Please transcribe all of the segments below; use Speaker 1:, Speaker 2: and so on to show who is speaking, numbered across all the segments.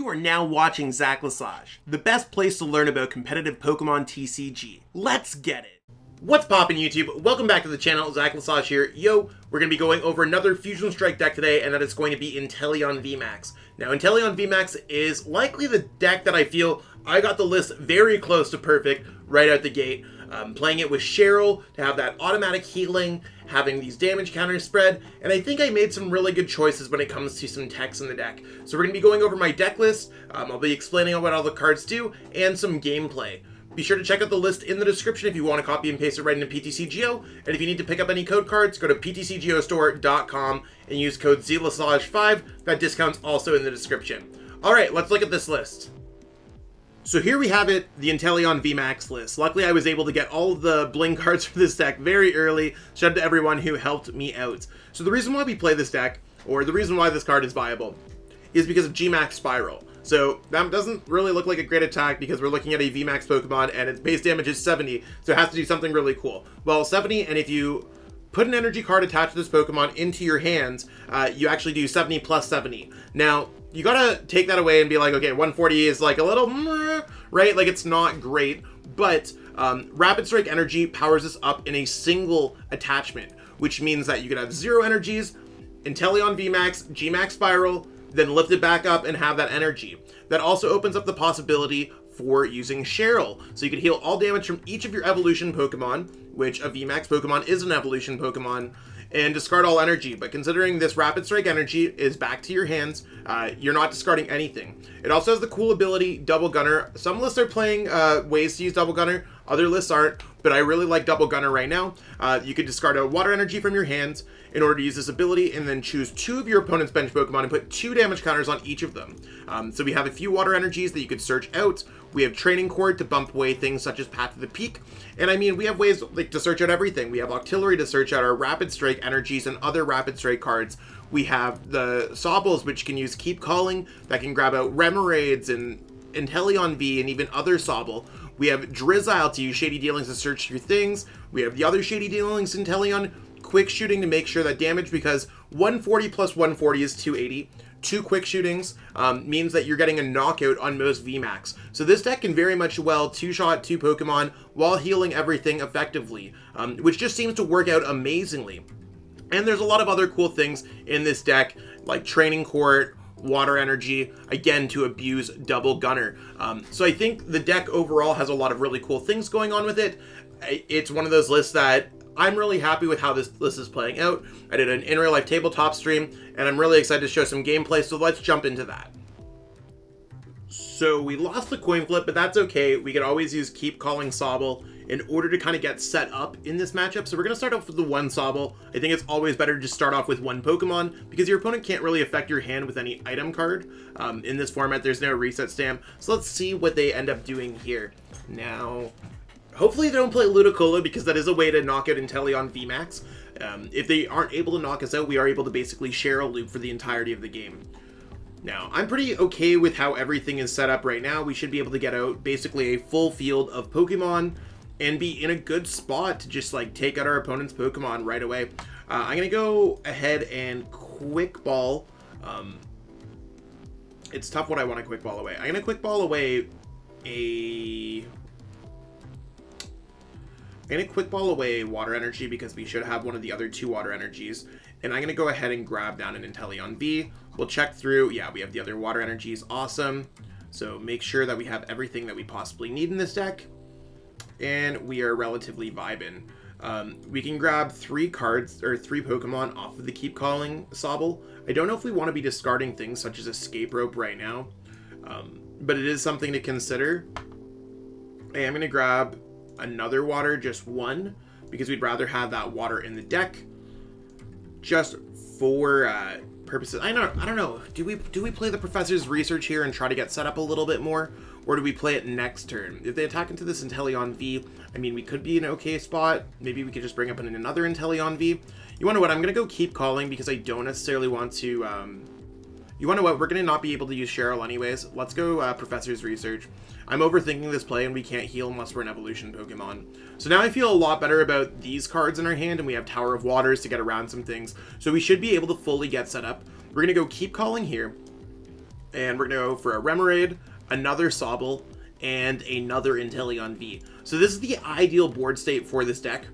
Speaker 1: You are now watching Zach Lesage, the best place to learn about competitive Pokemon TCG. Let's get it! What's poppin' YouTube? Welcome back to the channel, Zach Lesage here. Yo, we're going to be going over another Fusion Strike deck today, and that is going to be Inteleon VMAX. Now, Inteleon VMAX is likely the deck that I feel I got the list very close to perfect right out the gate. Playing it with Cheryl to have that automatic healing, having these damage counters spread, and I think I made some really good choices when it comes to some techs in the deck. So we're going to be going over my deck list, I'll be explaining what all the cards do, and some gameplay. Be sure to check out the list in the description if you want to copy and paste it right into PTCGO, and if you need to pick up any code cards, go to PTCGOstore.com and use code ZLesage5. That discount's also in the description. Alright, let's look at this list. So here we have it, the Inteleon VMAX list. Luckily I was able to get all of the bling cards for this deck very early. Shout out to everyone who helped me out. So the reason why we play this deck, or the reason why this card is viable, is because of GMAX Spiral. So that doesn't really look like a great attack because we're looking at a VMAX Pokemon and its base damage is 70, so it has to do something really cool. Well, 70, and if you put an energy card attached to this Pokemon into your hands, you actually do 70 plus 70. Now, you gotta take that away and be like, okay, 140 is like a little, right? Like, it's not great, but Rapid Strike Energy powers this up in a single attachment, which means that you could have 0 energies, Inteleon VMAX, GMAX Spiral, then lift it back up and have that energy. That also opens up the possibility for using Cheryl. So you can heal all damage from each of your evolution Pokemon, which a VMAX Pokemon is an evolution Pokemon, and discard all energy. But considering this Rapid Strike Energy is back to your hands, you're not discarding anything. It also has the cool ability Double Gunner. Some lists are playing ways to use Double Gunner, other lists aren't, but I really like Double Gunner right now. You could discard a water energy from your hands in order to use this ability, and then choose 2 of your opponent's bench Pokemon and put 2 damage counters on each of them. So we have a few water energies that you could search out. We have Training Cord to bump away things such as Path to the Peak. And I mean, we have ways like to search out everything. We have Octillery to search out our Rapid Strike energies and other Rapid Strike cards. We have the Sobbles, which can use Keep Calling, that can grab out Remoraids and Inteleon V and even other Sobble. We have Drizzile to use Shady Dealings to search through things. We have the other Shady Dealings Inteleon, Quick Shooting to make sure that damage, because 140 plus 140 is 280. 2 quick shootings means that you're getting a knockout on most VMAX. So this deck can very much well 2-shot 2 Pokemon while healing everything effectively, which just seems to work out amazingly. And there's a lot of other cool things in this deck, like Training Court, Water Energy, again to abuse Double Gunner. So I think the deck overall has a lot of really cool things going on with it. It's one of those lists that I'm really happy with how this list is playing out. I did an in real life tabletop stream, and I'm really excited to show some gameplay, so let's jump into that. So we lost the coin flip, but that's okay. We can always use Keep Calling Sobble in order to kind of get set up in this matchup. So we're going to start off with the 1 Sobble. I think it's always better to just start off with 1 Pokemon, because your opponent can't really affect your hand with any item card. In this format, there's no reset stamp. So let's see what they end up doing here. Now, hopefully they don't play Ludicolo, because that is a way to knock out Inteleon VMAX. If they aren't able to knock us out, we are able to basically share a loop for the entirety of the game. Now, I'm pretty okay with how everything is set up right now. We should be able to get out basically a full field of Pokemon and be in a good spot to just like take out our opponent's Pokemon right away. I'm going to go ahead and Quick Ball. It's tough what I want to Quick Ball away. I'm going to Quick Ball away Water Energy, because we should have one of the other 2 Water Energies. And I'm going to go ahead and grab down an Inteleon V. We'll check through. Yeah, we have the other Water Energies. Awesome. So make sure that we have everything that we possibly need in this deck. And we are relatively vibing. We can grab 3 cards, or 3 Pokemon off of the Keep Calling Sobble. I don't know if we want to be discarding things such as Escape Rope right now. But it is something to consider. I am going to grab another water, just 1, because we'd rather have that water in the deck just for purposes. I don't know. Do we play the Professor's Research here and try to get set up a little bit more, or do we play it next turn? If they attack into this Inteleon V, I mean, we could be in an okay spot. Maybe we could just bring up another Inteleon V. You want to what? I'm gonna go Keep Calling, because I don't necessarily want to. You want to what? We're gonna not be able to use Cheryl anyways. Let's go Professor's Research. I'm overthinking this play, and we can't heal unless we're an evolution Pokemon. So now I feel a lot better about these cards in our hand, and we have Tower of Waters to get around some things. So we should be able to fully get set up. We're going to go Keep Calling here. And we're going to go for a Remoraid, another Sobble, and another Inteleon V. So this is the ideal board state for this deck.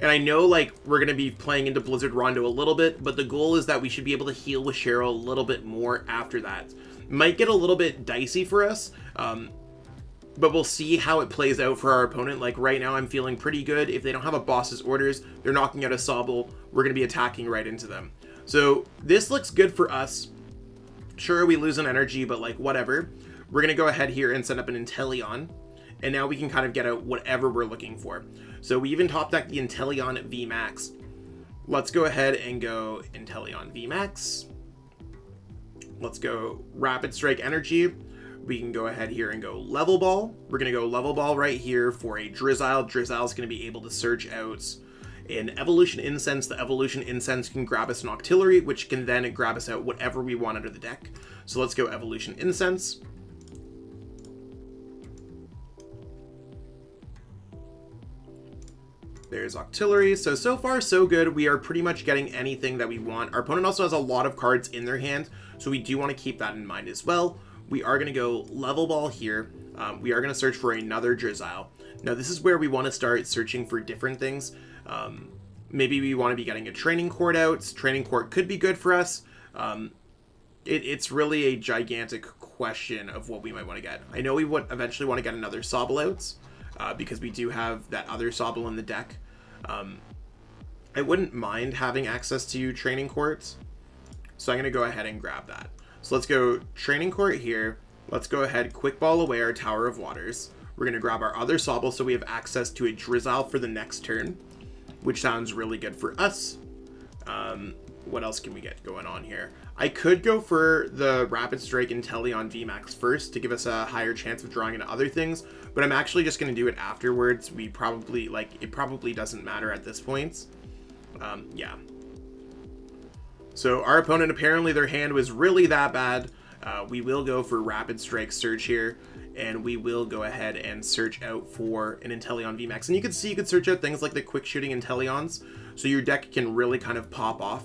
Speaker 1: And I know, like, we're going to be playing into Blizzard Rondo a little bit, but the goal is that we should be able to heal with Cheryl a little bit more after that. Might get a little bit dicey for us, but we'll see how it plays out for our opponent. Like, right now, I'm feeling pretty good. If they don't have a boss's orders, they're knocking out a Sobble, we're going to be attacking right into them. So this looks good for us. Sure, we lose an energy, but, like, whatever. We're going to go ahead here and set up an Inteleon, and now we can kind of get out whatever we're looking for. So we even top deck the Inteleon VMAX. Let's go ahead and go Inteleon VMAX. Let's go Rapid Strike Energy. We can go ahead here and go Level Ball. We're going to go Level Ball right here for a Drizzile. Drizzile is going to be able to search out an Evolution Incense. The Evolution Incense can grab us an Octillery, which can then grab us out whatever we want out of the deck. So let's go Evolution Incense. There's Octillery. So far, so good. We are pretty much getting anything that we want. Our opponent also has a lot of cards in their hand, so we do want to keep that in mind as well. We are going to go Level Ball here. We are going to search for another Drizzile. Now, this is where we want to start searching for different things. Maybe we want to be getting a Training Court out. Training Court could be good for us. It's really a gigantic question of what we might want to get. I know we would eventually want to get another Sobble out, because we do have that other Sobble in the deck. I wouldn't mind having access to Training Courts, so I'm going to go ahead and grab that. So let's go Training Court here. Let's go ahead, Quick Ball away our Tower of Waters. We're going to grab our other Sobble so we have access to a Drizzile for the next turn, which sounds really good for us. What else can we get going on here? I could go for the Rapid Strike Inteleon VMAX first to give us a higher chance of drawing into other things, but I'm actually just going to do it afterwards. We probably, like, it probably doesn't matter at this point. Yeah. So our opponent, apparently their hand was really that bad. We will go for Rapid Strike Search here, and we will go ahead and search out for an Inteleon VMAX. And you can see you could search out things like the quick shooting Inteleons, so your deck can really kind of pop off.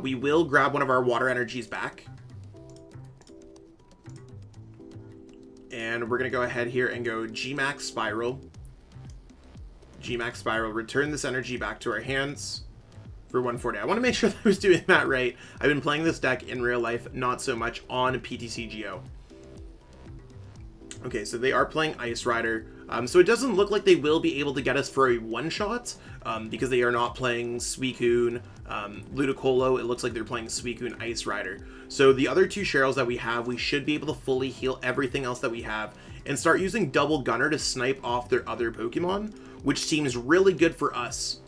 Speaker 1: We will grab one of our water energies back. And we're going to go ahead here and go GMAX Spiral. GMAX Spiral, return this energy back to our hands for 140. I want to make sure that I was doing that right. I've been playing this deck in real life, not so much on PTCGO. Okay, so they are playing Ice Rider. So it doesn't look like they will be able to get us for a one-shot, because they are not playing SUICUNE, Ludicolo. It looks like they're playing SUICUNE Ice Rider. So the other two Cheryls that we have, we should be able to fully heal everything else that we have and start using Double Gunner to snipe off their other Pokemon, which seems really good for us.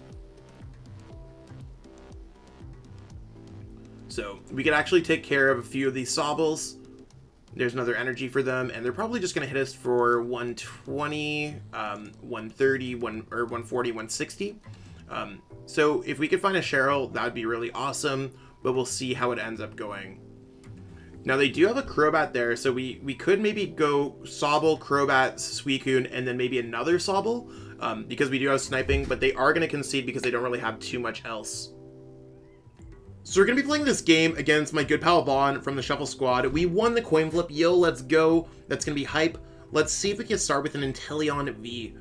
Speaker 1: So we could actually take care of a few of these Sobbles. There's another energy for them, and they're probably just going to hit us for 120, 130, 140, 160. So if we could find a Cheryl, that would be really awesome, but we'll see how it ends up going. Now, they do have a Crobat there, so we could maybe go Sobble, Crobat, SUICUNE, and then maybe another Sobble, because we do have sniping, but they are going to concede because they don't really have too much else. So we're going to be playing this game against my good pal Vaughn from the Shuffle Squad. We won the coin flip. Yo, let's go. That's going to be hype. Let's see if we can start with an Inteleon V.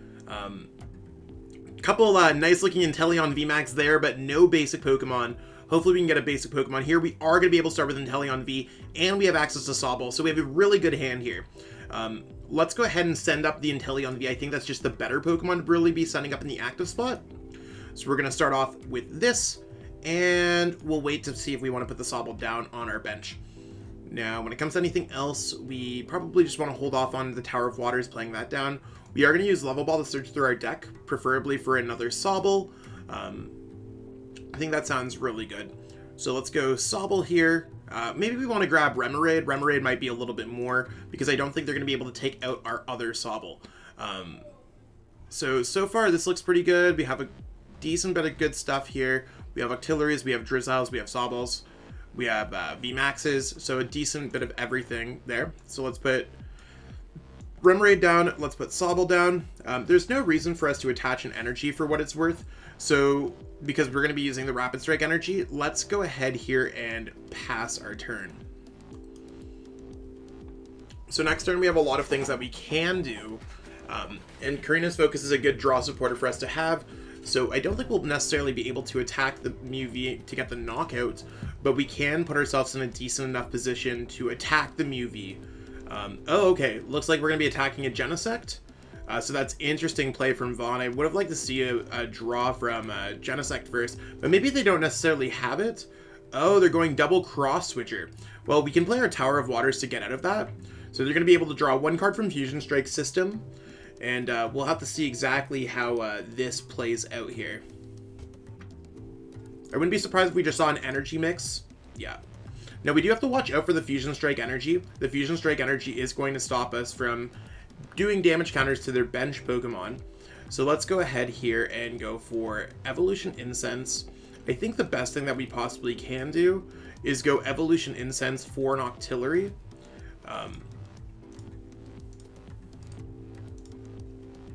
Speaker 1: Couple nice looking Inteleon VMAX there, but no basic Pokemon. Hopefully we can get a basic Pokemon here. We are going to be able to start with Inteleon V, and we have access to Sobble, so we have a really good hand here. Let's go ahead and send up the Inteleon V. I think that's just the better Pokemon to really be sending up in the active spot. So we're going to start off with this, and we'll wait to see if we want to put the Sobble down on our bench. Now, when it comes to anything else, we probably just want to hold off on the Tower of Waters, playing that down. We are going to use Level Ball to search through our deck, preferably for another Sobble. I think that sounds really good. So let's go Sobble here. Maybe we want to grab Remoraid. Remoraid might be a little bit more, because I don't think they're going to be able to take out our other Sobble. So far, this looks pretty good. We have a decent bit of good stuff here. We have Octilleries, we have Drizziles, we have Sobbles, we have VMAXs, so a decent bit of everything there. So let's put Remoraid down, let's put Sobble down. There's no reason for us to attach an energy for what it's worth, so because we're going to be using the Rapid Strike energy, let's go ahead here and pass our turn. So next turn we have a lot of things that we can do. And Karina's Focus is a good draw supporter for us to have. So I don't think we'll necessarily be able to attack the Mew V to get the knockout, but we can put ourselves in a decent enough position to attack the Mew V. Oh, okay. Looks like we're going to be attacking a Genesect. So that's interesting play from Vaughn. I would have liked to see a draw from Genesect first, but maybe they don't necessarily have it. Oh, they're going double cross switcher. Well, we can play our Tower of Waters to get out of that. So they're going to be able to draw one card from Fusion Strike system, and we'll have to see exactly how this plays out here. I wouldn't be surprised if we just saw an energy mix. Yeah. Now, we do have to watch out for the Fusion Strike energy. The Fusion Strike energy is going to stop us from doing damage counters to their bench Pokemon. So let's go ahead here and go for Evolution Incense. I think the best thing that we possibly can do is go Evolution Incense for an Octillery.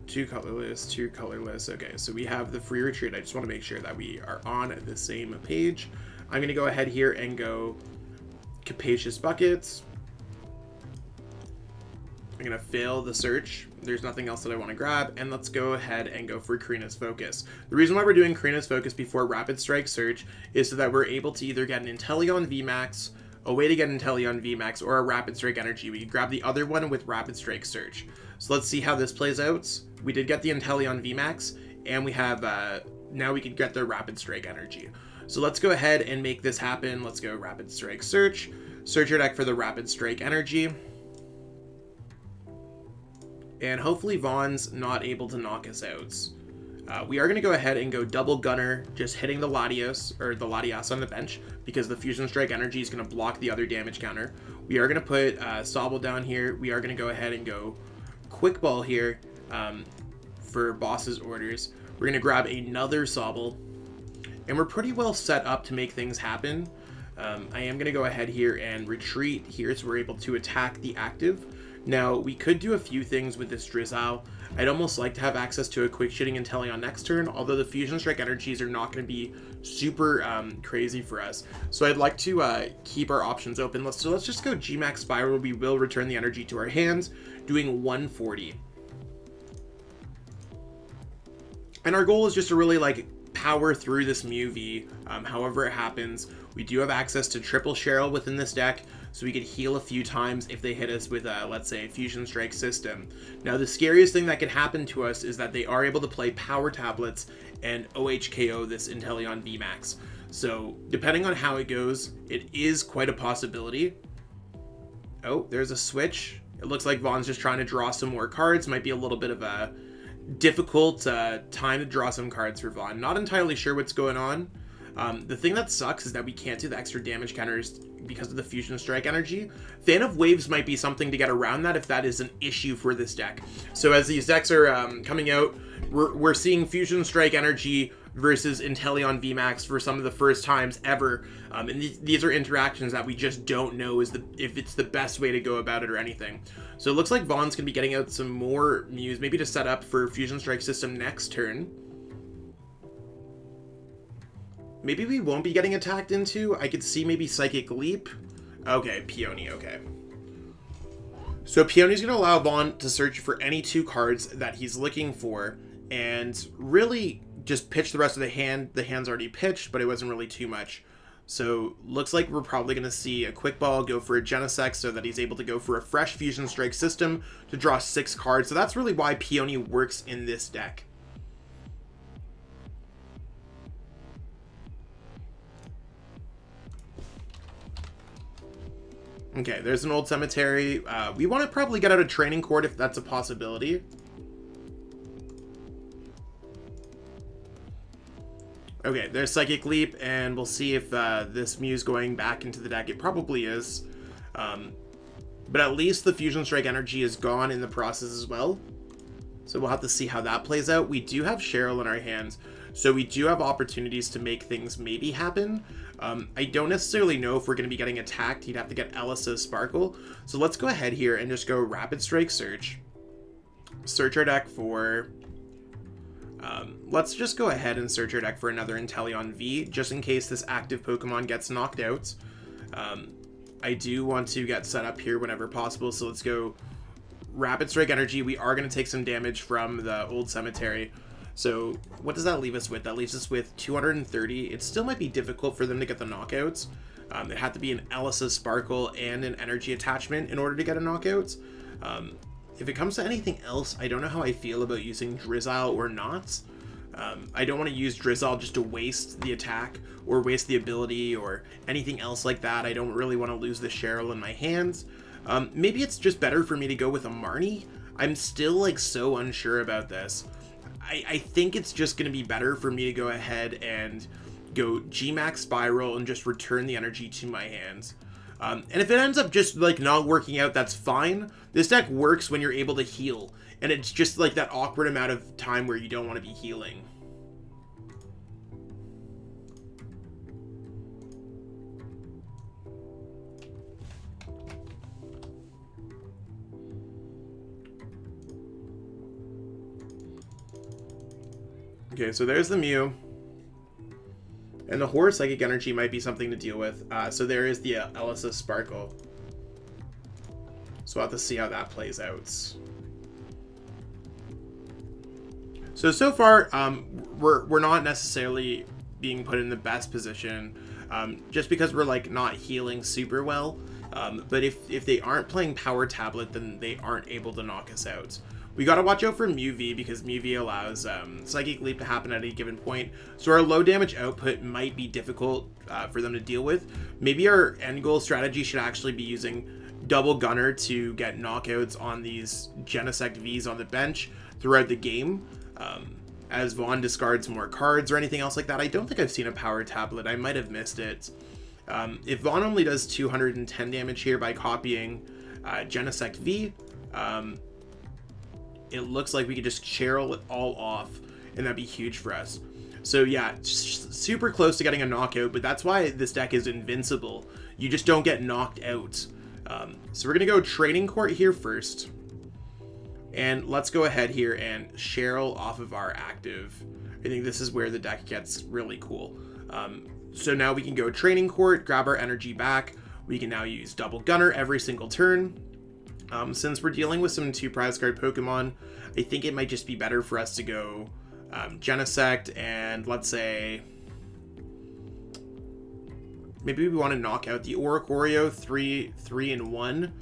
Speaker 1: Two colorless. Okay, so we have the free retreat. I just want to make sure that we are on the same page. I'm going to go ahead here and go Capacious Buckets. I'm going to fail the search. There's nothing else that I want to grab. And let's go ahead and go for Karina's Focus. The reason why we're doing Karina's Focus before Rapid Strike Search is so that we're able to either get an Inteleon VMAX, a way to get an Inteleon VMAX, or a Rapid Strike Energy. We can grab the other one with Rapid Strike Search. So let's see how this plays out. We did get the Inteleon VMAX, and we have, now we can get the Rapid Strike Energy. So let's go ahead and make this happen. Let's go Rapid Strike Search. Search your deck for the Rapid Strike Energy. And hopefully Vaughn's not able to knock us out. We are going to go ahead and go double Gunner, just hitting the Latios, or the Latias on the bench, because the Fusion Strike Energy is going to block the other damage counter. We are going to put Sobble down here. We are going to go ahead and go Quick Ball here for boss's orders. We're going to grab another Sobble, and we're pretty well set up to make things happen. I am going to go ahead here and retreat here so we're able to attack the active. Now, we could do a few things with this Drizzile. I'd almost like to have access to a quick shitting Inteleon next turn, although the Fusion Strike energies are not going to be super crazy for us. So I'd like to keep our options open. Let's just go G-Max Spiral. We will return the energy to our hands, doing 140. And our goal is just to really like power through this Mew V, however it happens. We do have access to triple Cheryl within this deck, so we could heal a few times if they hit us with, let's say, a Fusion Strike system. Now, the scariest thing that could happen to us is that they are able to play Power Tablets and OHKO this Inteleon VMAX. So, depending on how it goes, it is quite a possibility. Oh, there's a switch. It looks like Vaughn's just trying to draw some more cards. Might be a little bit of a difficult time to draw some cards for Vaughn. Not entirely sure what's going on. The thing that sucks is that we can't do the extra damage counters because of the Fusion Strike energy. Fan of Waves might be something to get around that if that is an issue for this deck. So as these decks are coming out, we're seeing Fusion Strike energy versus Inteleon VMAX for some of the first times ever. And these are interactions that we just don't know if it's the best way to go about it or anything. So it looks like Vaughn's going to be getting out some more Mews, maybe to set up for Fusion Strike system next turn. Maybe we won't be getting attacked into. I could see maybe Psychic Leap. Okay, Peony, okay. So Peony's going to allow Vaughn to search for any two cards that he's looking for and really just pitch the rest of the hand. The hand's already pitched, but it wasn't really too much. So looks like we're probably going to see a Quick Ball go for a Genesect so that he's able to go for a fresh Fusion Strike system to draw 6 cards. So that's really why Peony works in this deck. Okay, there's an old cemetery. We want to probably get out a training court if that's a possibility. Okay, there's Psychic Leap, and we'll see if this Mew's going back into the deck. It probably is. But at least the Fusion Strike energy is gone in the process as well. So we'll have to see how that plays out. We do have Cheryl in our hands, so we do have opportunities to make things maybe happen. I don't necessarily know if we're going to be getting attacked. He'd have to get Ellis's Sparkle. So let's go ahead here and just go Rapid Strike Search. Search our deck for... let's just go ahead and search our deck for another Inteleon V, just in case this active Pokemon gets knocked out. I do want to get set up here whenever possible, so let's go Rapid Strike Energy. We are going to take some damage from the Old Cemetery. So what does that leave us with? That leaves us with 230. It still might be difficult for them to get the knockouts. It had to be an Elisa's Sparkle and an energy attachment in order to get a knockout. If it comes to anything else, I don't know how I feel about using Drizzile or not. I don't want to use Drizzile just to waste the attack or waste the ability or anything else like that. I don't really want to lose the Cheryl in my hands. Maybe it's just better for me to go with a Marnie. I'm still like so unsure about this. I think it's just going to be better for me to go ahead and go Gmax Spiral and just return the energy to my hands. And if it ends up just like not working out, that's fine. This deck works when you're able to heal, and it's just like that awkward amount of time where you don't want to be healing. Okay, so there's the Mew. And the Horror Psychic Energy might be something to deal with. So there is the Elisa's Sparkle. So we'll have to see how that plays out. So far, we're not necessarily being put in the best position, just because we're like not healing super well. But if they aren't playing Power Tablet, then they aren't able to knock us out. We gotta watch out for Mew V, because Mew V allows Psychic Leap to happen at a given point. So our low damage output might be difficult for them to deal with. Maybe our end goal strategy should actually be using Double Gunner to get knockouts on these Genesect Vs on the bench throughout the game. As Vaughn discards more cards or anything else like that. I don't think I've seen a Power Tablet. I might have missed it. If Vaughn only does 210 damage here by copying Genesect V, it looks like we could just Cheryl it all off, and that'd be huge for us. So yeah, super close to getting a knockout, but that's why this deck is invincible. You just don't get knocked out. So we're going to go Training Court here first. And let's go ahead here and Cheryl off of our active. I think this is where the deck gets really cool. So now we can go Training Court, grab our energy back. We can now use Double Gunner every single turn. Since we're dealing with some 2 prize card Pokemon, I think it might just be better for us to go Genesect, and let's say maybe we want to knock out the Oricorio 3 and 1.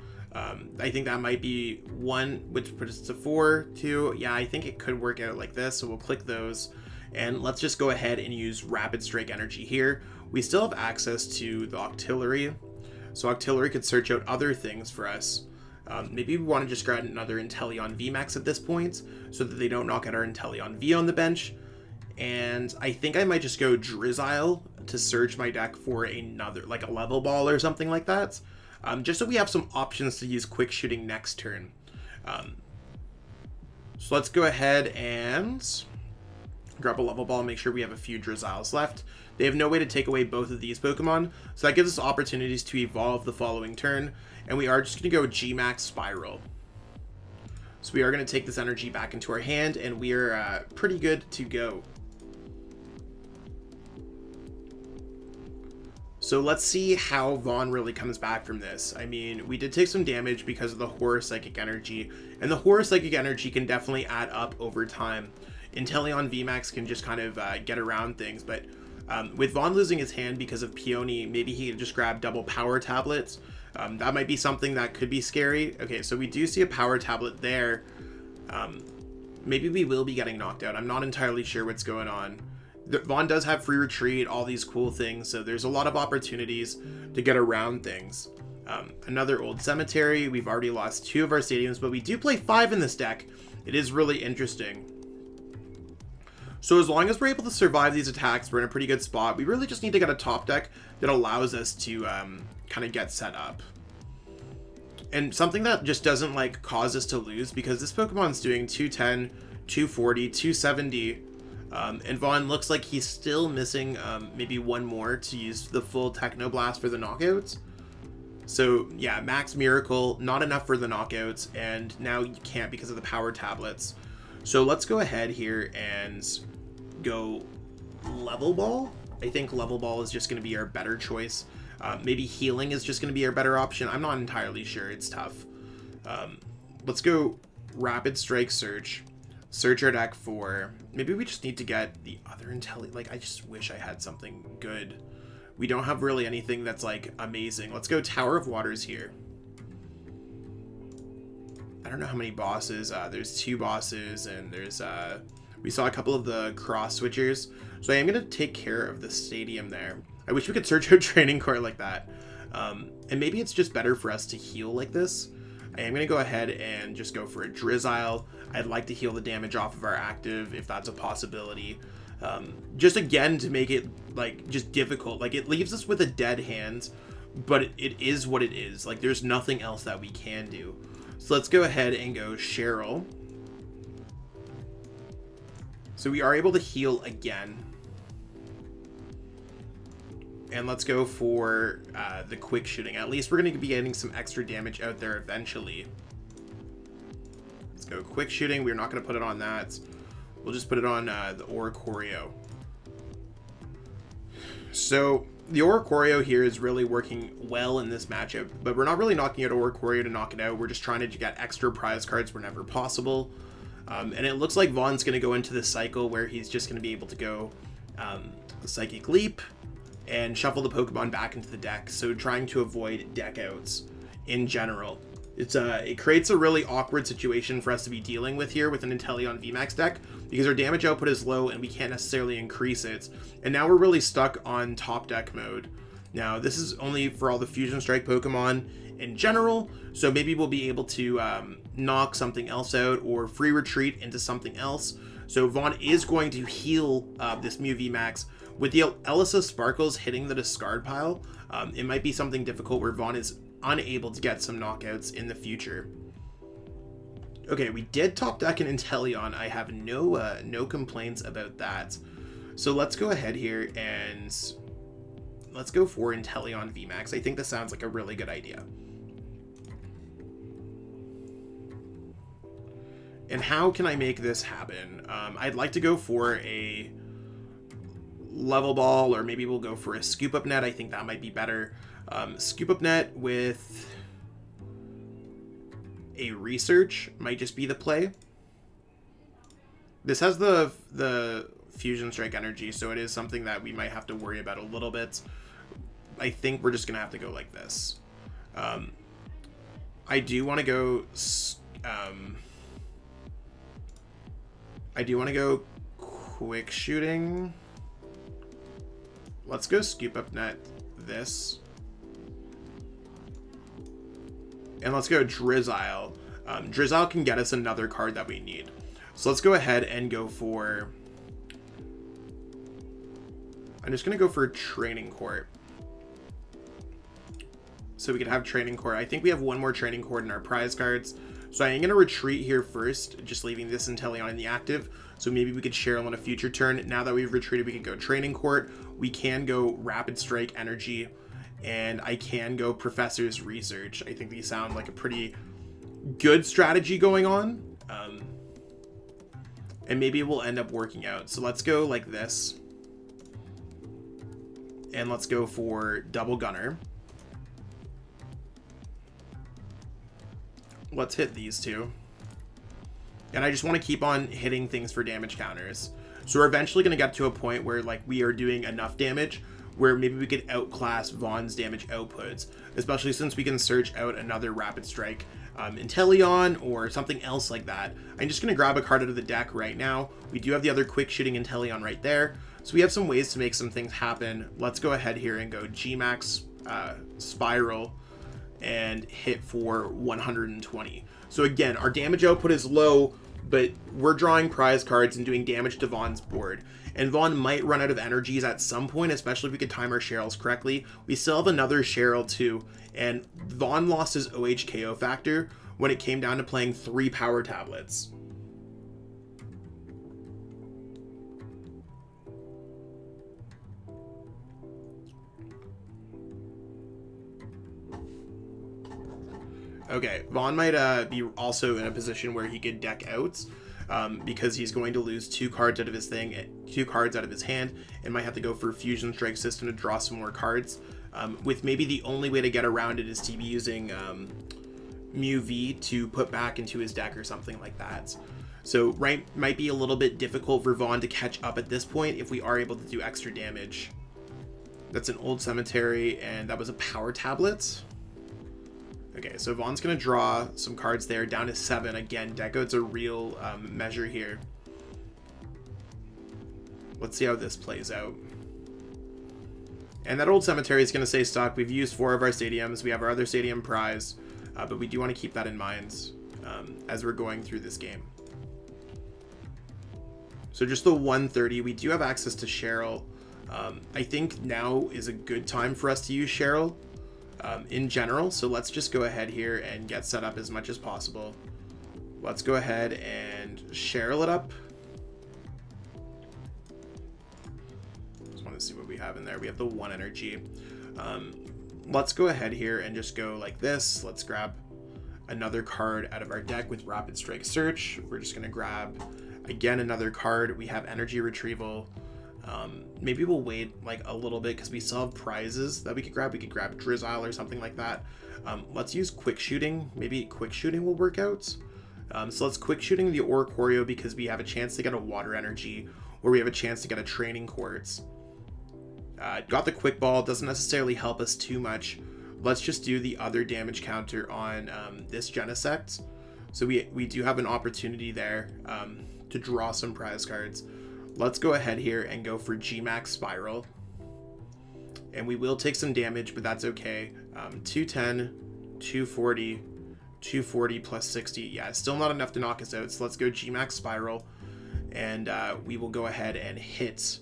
Speaker 1: I think that might be 1, which puts us to 4, 2. Yeah, I think it could work out like this, so we'll click those. And let's just go ahead and use Rapid Strike Energy here. We still have access to the Octillery, so Octillery could search out other things for us. Maybe we want to just grab another Inteleon VMAX at this point, so that they don't knock out our Inteleon V on the bench. And I think I might just go Drizzile to search my deck for another, like a Level Ball or something like that. Just so we have some options to use Quick Shooting next turn. So let's go ahead and grab a Level Ball and make sure we have a few Drizziles left. They have no way to take away both of these Pokemon, so that gives us opportunities to evolve the following turn. And we are just going to go Gmax Spiral. So we are going to take this energy back into our hand, and we are pretty good to go. So let's see how Vaughn really comes back from this. I mean, we did take some damage because of the Horror Psychic Energy, and the Horror Psychic Energy can definitely add up over time. Inteleon VMAX can just kind of get around things, but with Vaughn losing his hand because of Peony, maybe he could just grab double Power Tablets. That might be something that could be scary. Okay, so we do see a Power Tablet there. Maybe we will be getting knocked out. I'm not entirely sure what's going on. Vaughn does have Free Retreat, all these cool things, so there's a lot of opportunities to get around things. Another Old Cemetery. We've already lost 2 of our stadiums, but we do play 5 in this deck. It is really interesting. So as long as we're able to survive these attacks, we're in a pretty good spot. We really just need to get a top deck that allows us to kind of get set up. And something that just doesn't like cause us to lose, because this Pokemon's doing 210, 240, 270. And Vaughn looks like he's still missing maybe 1 more to use the full Techno Blast for the knockouts. So yeah, Max Miracle, not enough for the knockouts, and now you can't because of the Power Tablets. So let's go ahead here and go Level Ball. I think Level Ball is just going to be our better choice. Maybe healing is just going to be a better option. I'm not entirely sure. It's tough. Let's go Rapid Strike Search. Search our deck for... Maybe we just need to get the other Inteleon. Like, I just wish I had something good. We don't have really anything that's, like, amazing. Let's go Tower of Waters here. I don't know how many bosses. There's 2 bosses, and there's... we saw a couple of the cross switchers. So I am going to take care of the stadium there. I wish we could search out Training Court like that. And maybe it's just better for us to heal like this. I am going to go ahead and just go for a Drizzile. I'd like to heal the damage off of our active if that's a possibility. Just again to make it like just difficult. Like it leaves us with a dead hand, but it is what it is. Like there's nothing else that we can do. So let's go ahead and go Cheryl. So we are able to heal again. And let's go for the quick shooting. At least we're going to be getting some extra damage out there eventually. Let's go quick shooting. We're not going to put it on that. We'll just put it on the Oricorio. So the Oricorio here is really working well in this matchup, but we're not really knocking out Oricorio to knock it out. We're just trying to get extra prize cards whenever possible. And it looks like Vaughn's going to go into this cycle where he's just going to be able to go Psychic Leap and shuffle the Pokemon back into the deck. So trying to avoid deck outs in general. It creates a really awkward situation for us to be dealing with here with an Inteleon VMAX deck because our damage output is low and we can't necessarily increase it. And now we're really stuck on top deck mode. Now this is only for all the Fusion Strike Pokemon in general, so maybe we'll be able to knock something else out or free retreat into something else. So Vaughn is going to heal this Mew VMAX. With the Elisa Sparkles hitting the discard pile, it might be something difficult where Vaughn is unable to get some knockouts in the future. Okay, we did top deck an Inteleon. I have no complaints about that. So let's go ahead here and let's go for Inteleon VMAX. I think this sounds like a really good idea. And how can I make this happen? I'd like to go for a Level Ball, or maybe we'll go for a Scoop Up Net. I think that might be better. Scoop Up Net with a Research might just be the play. This has the Fusion Strike energy, so it is something that we might have to worry about a little bit. I think we're just gonna have to go like this. I do want to go quick shooting. Let's go Scoop Up Net this. And let's go Drizzile. Drizzile can get us another card that we need. So let's go ahead and go for... I'm just going to go for Training Court. So we could have Training Court. I think we have one more Training Court in our prize cards. So I am going to retreat here first, just leaving this Inteleon in the active. So maybe we could Cheryl on a future turn. Now that we've retreated, we can go Training Court. We can go Rapid Strike Energy. And I can go Professor's Research. I think these sound like a pretty good strategy going on. And maybe it will end up working out. So let's go like this. And let's go for Double Gunner. Let's hit these two. And I just want to keep on hitting things for damage counters. So we're eventually going to get to a point where like we are doing enough damage where maybe we could outclass Vaughn's damage outputs, especially since we can search out another Rapid Strike Inteleon or something else like that. I'm just going to grab a card out of the deck right now. We do have the other quick shooting Inteleon right there. So we have some ways to make some things happen. Let's go ahead here and go Gmax Spiral and hit for 120. So again, our damage output is low, but we're drawing prize cards and doing damage to Vaughn's board. And Vaughn might run out of energies at some point, especially if we could time our Cheryls correctly. We still have another Cheryl too, and Vaughn lost his OHKO factor when it came down to playing 3 power tablets. Okay, Vaughn might be also in a position where he could deck out because he's going to lose 2 cards out of his hand, and might have to go for Fusion Strike System to draw some more cards. with maybe the only way to get around it is to be using Mew V to put back into his deck or something like that. So might be a little bit difficult for Vaughn to catch up at this point if we are able to do extra damage. That's an old cemetery, and that was a power tablet. Okay, so Vaughn's gonna draw some cards there, down to 7. Again, Deco's a real measure here. Let's see how this plays out. And that old cemetery is gonna stay stuck. We've used 4 of our stadiums. We have our other stadium prize, but we do want to keep that in mind as we're going through this game. So just the 130, we do have access to Cheryl. I think now is a good time for us to use Cheryl in general. So let's just go ahead here and get set up as much as possible. Let's go ahead and Cheryl it up. Just want to see what we have in there. We have the 1 energy. Let's go ahead here and just go like this. Let's grab another card out of our deck with Rapid Strike Search. We're just going to grab, again, another card. We have Energy Retrieval. Maybe we'll wait like a little bit because we still have prizes that we could grab. We could grab Drizzile or something like that. Let's use Quick Shooting. Maybe Quick Shooting will work out. So let's Quick Shooting the Oricorio because we have a chance to get a Water Energy, or we have a chance to get a Training Quartz. Got the Quick Ball. Doesn't necessarily help us too much. Let's just do the other damage counter on this Genesect. So we do have an opportunity there to draw some prize cards. Let's go ahead here and go for GMAX Spiral. And we will take some damage, but that's okay. 210, 240, 240 plus 60. Yeah, still not enough to knock us out. So let's go GMAX Spiral. And we will go ahead and hit.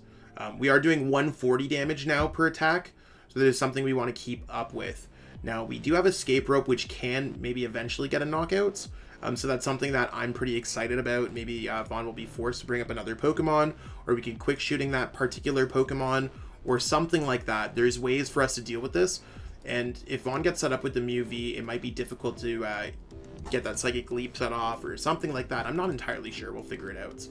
Speaker 1: We are doing 140 damage now per attack. So there's something we want to keep up with. Now, we do have Escape Rope, which can maybe eventually get a knockout. So that's something that I'm pretty excited about. Maybe Vaughn will be forced to bring up another Pokemon, or we can Quick Shooting that particular Pokemon, or something like that. There's ways for us to deal with this. And if Vaughn gets set up with the Mew V, it might be difficult to get that Psychic Leap set off, or something like that. I'm not entirely sure. We'll figure it out.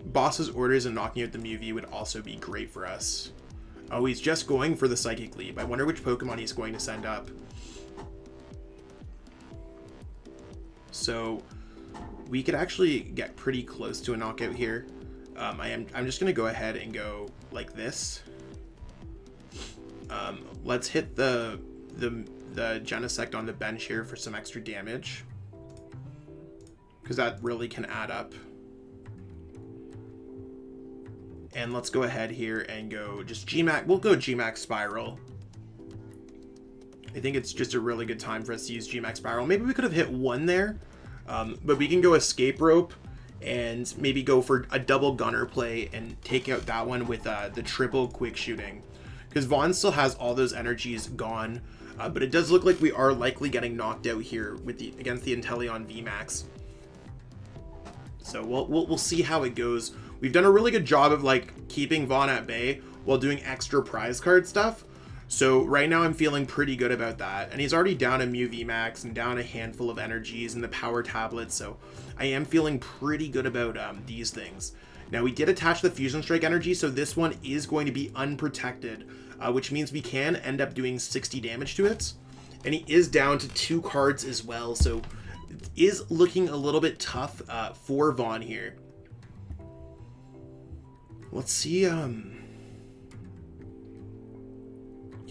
Speaker 1: Boss's Orders and knocking out the Mew V would also be great for us. Oh, he's just going for the Psychic Leap. I wonder which Pokemon he's going to send up. So we could actually get pretty close to a knockout here. I'm just gonna go ahead and go like this. Let's hit the Genesect on the bench here for some extra damage, because that really can add up. And let's go ahead here and go just GMAX. We'll go GMAX Spiral. I think it's just a really good time for us to use GMAX Spiral. Maybe we could have hit 1 there, but we can go Escape Rope and maybe go for a double Gunner play and take out that one with the triple Quick Shooting, because Vaughn still has all those energies gone, but it does look like we are likely getting knocked out here with against the Inteleon VMAX. So we'll see how it goes. We've done a really good job of like keeping Vaughn at bay while doing extra prize card stuff. So right now I'm feeling pretty good about that. And he's already down a Mew VMAX and down a handful of energies and the power tablet. So I am feeling pretty good about these things. Now we did attach the Fusion Strike energy, so this one is going to be unprotected, which means we can end up doing 60 damage to it. And he is down to 2 cards as well, so it is looking a little bit tough for Vaughn here. Let's see, yeah,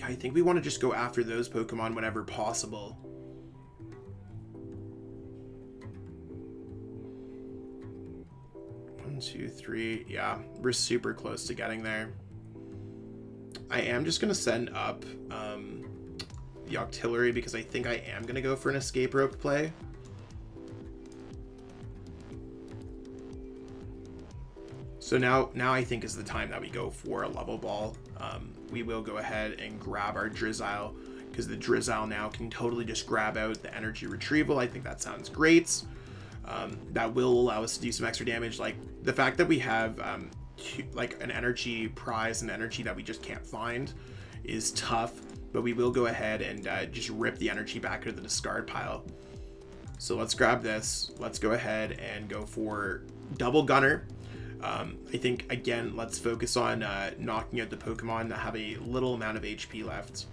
Speaker 1: I think we want to just go after those Pokemon whenever possible. One, two, three. Yeah, we're super close to getting there. I am just going to send up the Octillery because I think I am going to go for an Escape Rope play. So now I think is the time that we go for a Level Ball. We will go ahead and grab our Drizzile, because the Drizzile now can totally just grab out the Energy Retrieval. I think that sounds great. That will allow us to do some extra damage. Like the fact that we have like an energy prize and energy that we just can't find is tough, but we will go ahead and just rip the energy back into the discard pile. So let's grab this. Let's go ahead and go for double Gunner. I think, again, let's focus on knocking out the Pokemon that have a little amount of HP left.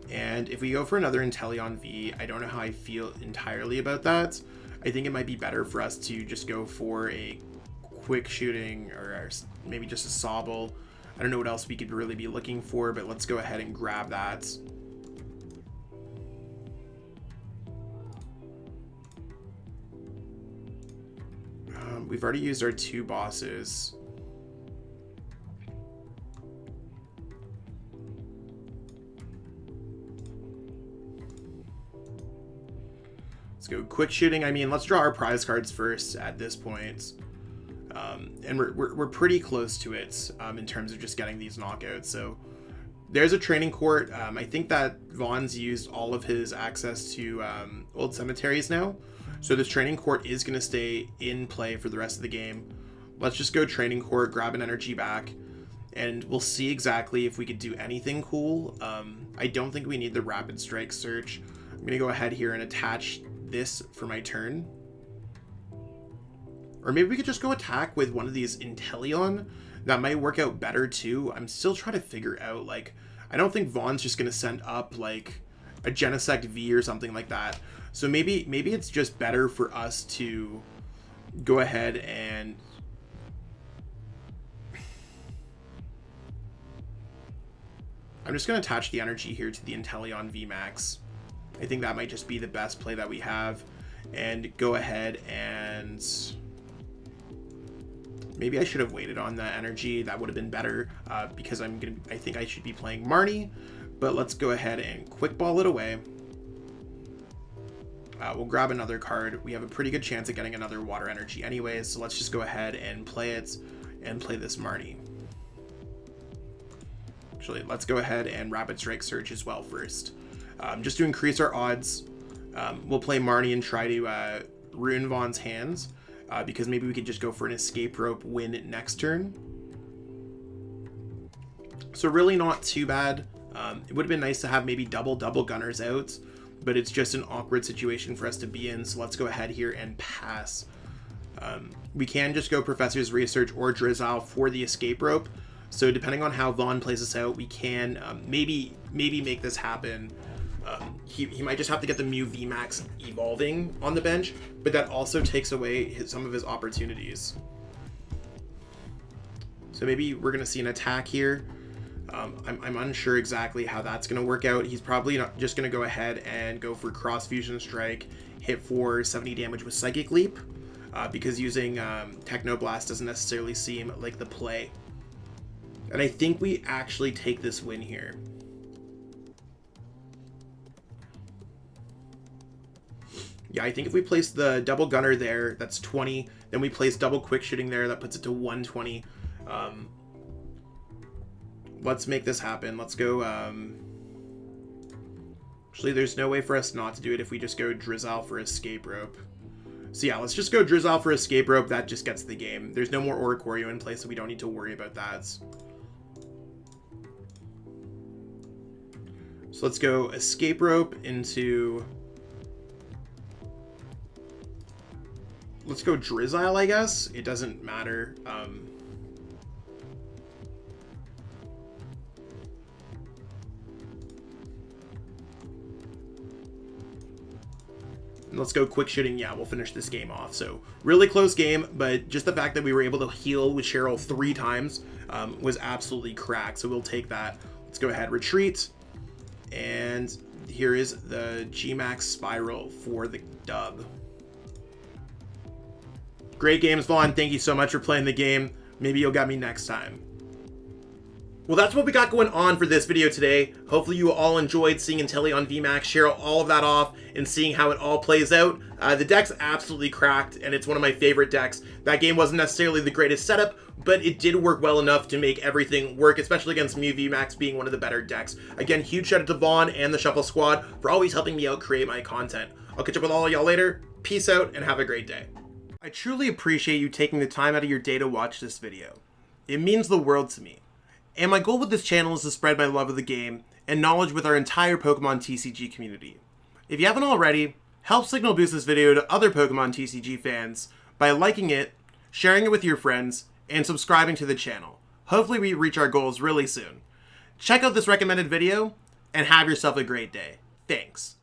Speaker 1: And if we go for another Inteleon V, I don't know how I feel entirely about that. I think it might be better for us to just go for a quick shooting, or maybe just a Sobble. I don't know what else we could really be looking for, but let's go ahead and grab that. We've already used our 2 bosses. Let's go quick shooting. I mean, let's draw our prize cards first at this point. And we're pretty close to it in terms of just getting these knockouts. So there's a training court. I think that Vaughn's used all of his access to old cemeteries now. So this training court is going to stay in play for the rest of the game. Let's just go training court, grab an energy back, and we'll see exactly if we could do anything cool. I don't think we need the rapid strike search. I'm going to go ahead here and attach this for my turn. Or maybe we could just go attack with one of these Inteleon. That might work out better too. I'm still trying to figure out, like, I don't think Vaughn's just going to send up like a Genesect V or something like that. So maybe it's just better for us to go ahead and I'm just going to attach the energy here to the Inteleon VMAX. I think that might just be the best play that we have, and go ahead and maybe I should have waited on the energy. That would have been better because I think I should be playing Marnie, but let's go ahead and quick ball it away. We'll grab another card. We have a pretty good chance of getting another water energy anyways, so let's just go ahead and play it and play this Marnie. Actually, let's go ahead and rapid strike search as well first. Just to increase our odds, we'll play Marnie and try to ruin Vaughn's hands because maybe we could just go for an escape rope win next turn. So really not too bad. It would have been nice to have maybe double gunners out, but it's just an awkward situation for us to be in. So let's go ahead here and pass. We can just go Professor's Research or Drizzile for the escape rope. So depending on how Vaughn plays this out, we can maybe make this happen. He might just have to get the Mew VMAX evolving on the bench, but that also takes away some of his opportunities. So maybe we're going to see an attack here. I'm unsure exactly how that's going to work out. He's probably not just going to go ahead and go for Cross Fusion Strike, hit for 70 damage with Psychic Leap, because using Technoblast doesn't necessarily seem like the play. And I think we actually take this win here. Yeah, I think if we place the double gunner there, that's 20. Then we place double quick shooting there, that puts it to 120. Let's make this happen. Let's go. Actually, there's no way for us not to do it if we just go Drizzile for escape rope. So yeah, let's just go Drizzile for escape rope. That just gets the game. There's no more Oricorio in place, so we don't need to worry about that. So let's go escape rope into... Let's go Drizzile, I guess. It doesn't matter. Let's go quick shooting. Yeah, we'll finish this game off. So really close game, but just the fact that we were able to heal with Cheryl 3 times was absolutely cracked. So we'll take that. Let's go ahead, retreat. And here is the G-Max Spiral for the dub. Great games, Vaughn. Thank you so much for playing the game. Maybe you'll get me next time. Well, that's what we got going on for this video today. Hopefully you all enjoyed seeing Inteleon VMAX, Cheryl, all of that off, and seeing how it all plays out. The deck's absolutely cracked, and it's one of my favorite decks. That game wasn't necessarily the greatest setup, but it did work well enough to make everything work, especially against Mew VMAX being one of the better decks. Again, huge shout out to Vaughn and the Shuffle Squad for always helping me out create my content. I'll catch up with all of y'all later. Peace out, and have a great day. I truly appreciate you taking the time out of your day to watch this video. It means the world to me. And my goal with this channel is to spread my love of the game and knowledge with our entire Pokemon TCG community. If you haven't already, Help signal boost this video to other Pokemon TCG fans by liking it, sharing it with your friends, and subscribing to the channel. Hopefully we reach our goals really soon. Check out this recommended video, and have yourself a great day. Thanks.